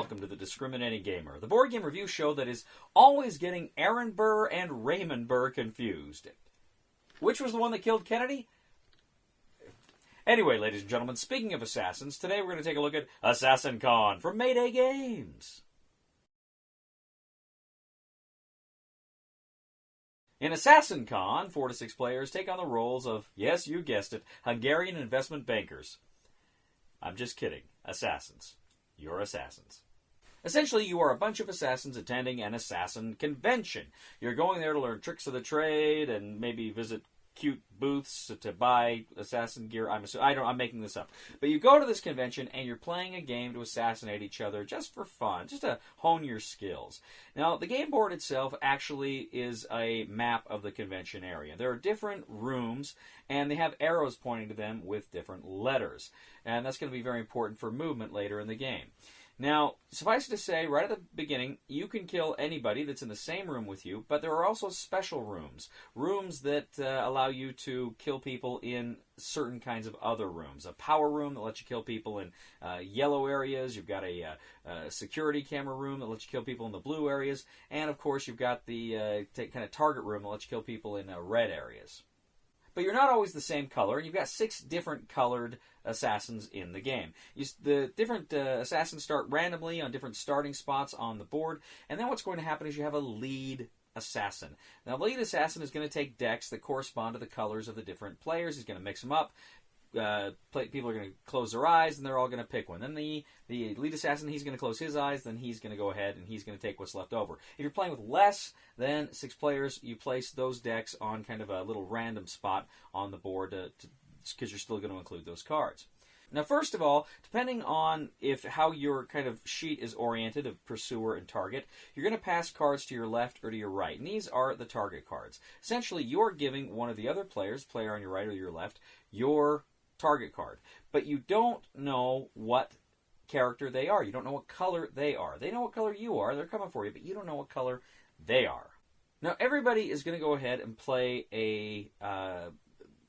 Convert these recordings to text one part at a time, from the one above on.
welcome to the Discriminating Gamer, the board game review show that is always getting Aaron Burr and Raymond Burr confused. Which was the one that killed Kennedy? Anyway, ladies and gentlemen, speaking of assassins, today we're going to take a look at AssassinCon from Mayday Games. In AssassinCon, 4 to 6 players take on the roles of, yes, you guessed it, Hungarian investment bankers. I'm just kidding. Assassins. You're assassins. Essentially, you are a bunch of assassins attending an assassin convention. You're going there to learn tricks of the trade and maybe visit cute booths to buy assassin gear. I'm making this up. But you go to this convention and you're playing a game to assassinate each other just for fun, just to hone your skills. Now, the game board itself actually is a map of the convention area. There are different rooms, and they have arrows pointing to them with different letters. And that's going to be very important for movement later in the game. Now, suffice it to say, right at the beginning, you can kill anybody that's in the same room with you, but there are also special rooms. Rooms that allow you to kill people in certain kinds of other rooms. A power room that lets you kill people in yellow areas. You've got a security camera room that lets you kill people in the blue areas. And, of course, you've got the kind of target room that lets you kill people in red areas. But you're not always the same color, and you've got 6 different colored assassins in the game. The different assassins start randomly on different starting spots on the board, and then what's going to happen is you have a lead assassin. Now, the lead assassin is going to take decks that correspond to the colors of the different players. He's going to mix them up. People are going to close their eyes, and they're all going to pick one. Then the lead assassin, he's going to close his eyes, then he's going to go ahead and he's going to take what's left over. If you're playing with less than 6 players, you place those decks on kind of a little random spot on the board because you're still going to include those cards. Now, first of all, depending on how your kind of sheet is oriented of pursuer and target, you're going to pass cards to your left or to your right. And these are the target cards. Essentially, you're giving one of the other players, player on your right or your left, your target card. But you don't know what character they are. You don't know what color they are. They know what color you are. They're coming for you, but you don't know what color they are. Now, everybody is going to go ahead and play a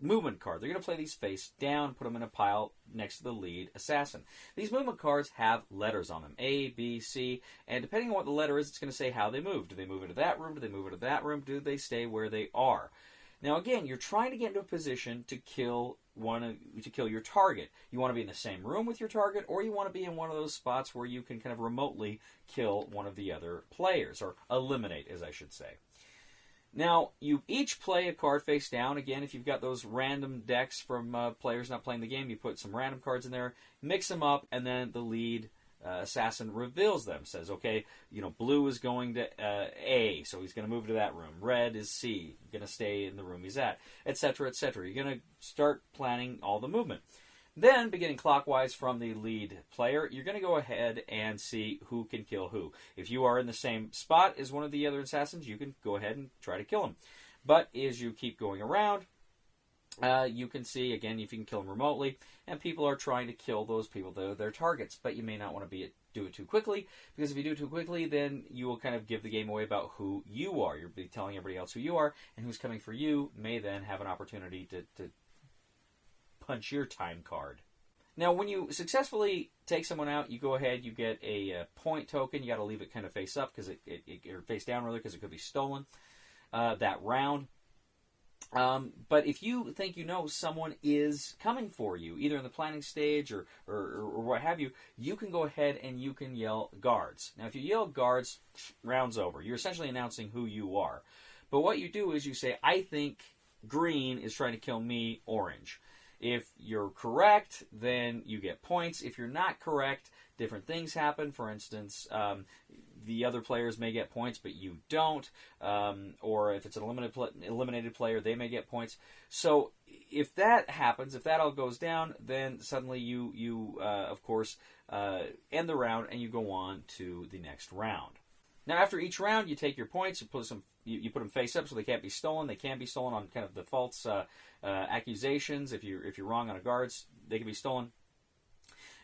movement card. They're going to play these face down, put them in a pile next to the lead assassin. These movement cards have letters on them, A, B, C, and depending on what the letter is, it's going to say how they move. Do they move into that room? Do they move into that room? Do they stay where they are? Now, again, you're trying to get into a position to kill your target. You want to be in the same room with your target, or you want to be in one of those spots where you can kind of remotely kill one of the other players, or eliminate, as I should say. Now, you each play a card face down. Again, if you've got those random decks from players not playing the game, you put some random cards in there, mix them up, and then the lead assassin reveals them. Says, okay, blue is going to A, so he's going to move to that room. Red is C, going to stay in the room he's at, etc., etc. You're going to start planning all the movement. Then, beginning clockwise from the lead player, you're going to go ahead and see who can kill who. If you are in the same spot as one of the other assassins, you can go ahead and try to kill him. But as you keep going around, you can see, again, if you can kill them remotely, and people are trying to kill those people that are their targets. But you may not want to do it too quickly, because if you do it too quickly, then you will kind of give the game away about who you are. You'll be telling everybody else who you are, and who's coming for you may then have an opportunity to punch your time card. Now, when you successfully take someone out, you go ahead, you get a point token. You got to leave it kind of face up, or face down rather, because it could be stolen that round. But if you think someone is coming for you, either in the planning stage or what have you, you can go ahead and you can yell guards. Now, if you yell guards, round's over. You're essentially announcing who you are. But what you do is you say, I think green is trying to kill me, orange. If you're correct, then you get points. If you're not correct, different things happen. For instance, the other players may get points, but you don't. Or if it's an eliminated player, they may get points. So if that happens, if that all goes down, then suddenly you of course, end the round and you go on to the next round. Now, after each round, you take your points, you put them face up so they can't be stolen. They can be stolen on kind of the false accusations. If you're wrong on a guards, they can be stolen.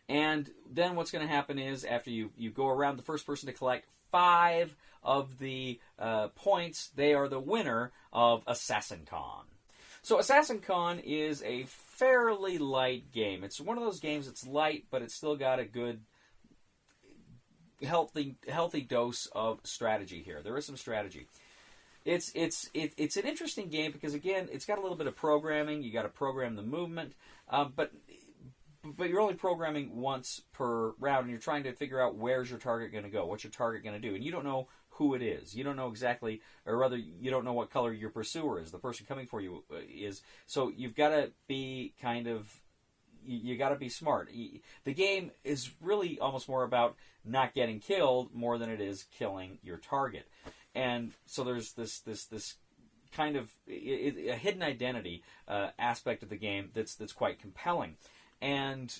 And then what's going to happen is, after you go around, the first person to collect 5 of the points, they are the winner of AssassinCon. So AssassinCon is a fairly light game. It's one of those games that's light, but it's still got a good healthy dose of strategy here. There is some strategy. It's an interesting game because, again, it's got a little bit of programming. You got to program the movement, but you're only programming once per round, and you're trying to figure out where's your target going to go, what's your target going to do, and you don't know who it is. You don't know exactly, or rather, you don't know what color your pursuer is, the person coming for you is. So you've got to be you got to be smart. The game is really almost more about not getting killed more than it is killing your target. And so there's this kind of a hidden identity aspect of the game that's quite compelling. And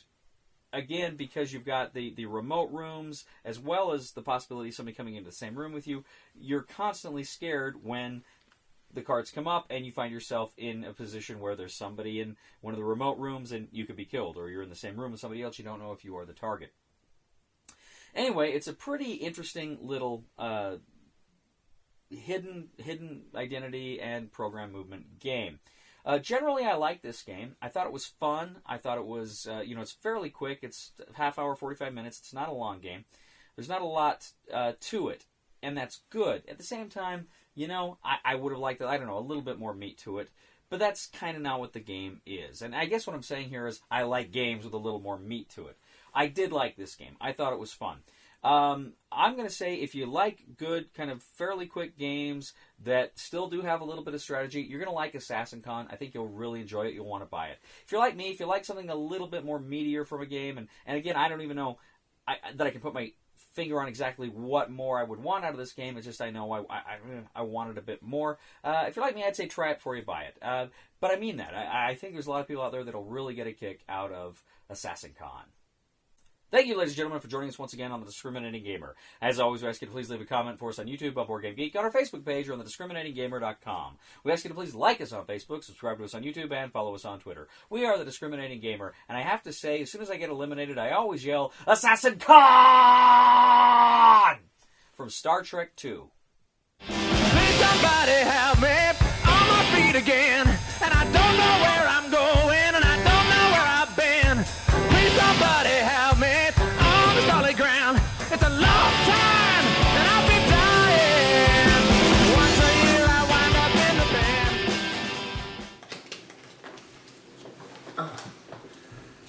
again, because you've got the remote rooms as well as the possibility of somebody coming into the same room with you, you're constantly scared when the cards come up and you find yourself in a position where there's somebody in one of the remote rooms and you could be killed, or you're in the same room with somebody else, you don't know if you are the target. Anyway, it's a pretty interesting little hidden identity and program movement game. Generally, I like this game. I thought it was fun. I thought it was, it's fairly quick. It's half hour, 45 minutes. It's not a long game. There's not a lot to it, and that's good. At the same time, I would have liked, a little bit more meat to it, but that's kind of not what the game is. And I guess what I'm saying here is I like games with a little more meat to it. I did like this game. I thought it was fun. I'm going to say if you like good, kind of fairly quick games that still do have a little bit of strategy, you're going to like AssassinCon. I think you'll really enjoy it. You'll want to buy it. If you're like me, if you like something a little bit more meatier from a game, and again, I don't even know that I can put my finger on exactly what more I would want out of this game. It's just I know I wanted a bit more. If you're like me, I'd say try it before you buy it. But I mean that. I think there's a lot of people out there that'll really get a kick out of AssassinCon. Thank you, ladies and gentlemen, for joining us once again on The Discriminating Gamer. As always, we ask you to please leave a comment for us on YouTube, on Board Game Geek, on our Facebook page, or on thediscriminatinggamer.com. We ask you to please like us on Facebook, subscribe to us on YouTube, and follow us on Twitter. We are The Discriminating Gamer, and I have to say, as soon as I get eliminated, I always yell, AssassinCon! From Star Trek 2. Please somebody help me on my feet again, and I don't know where I'm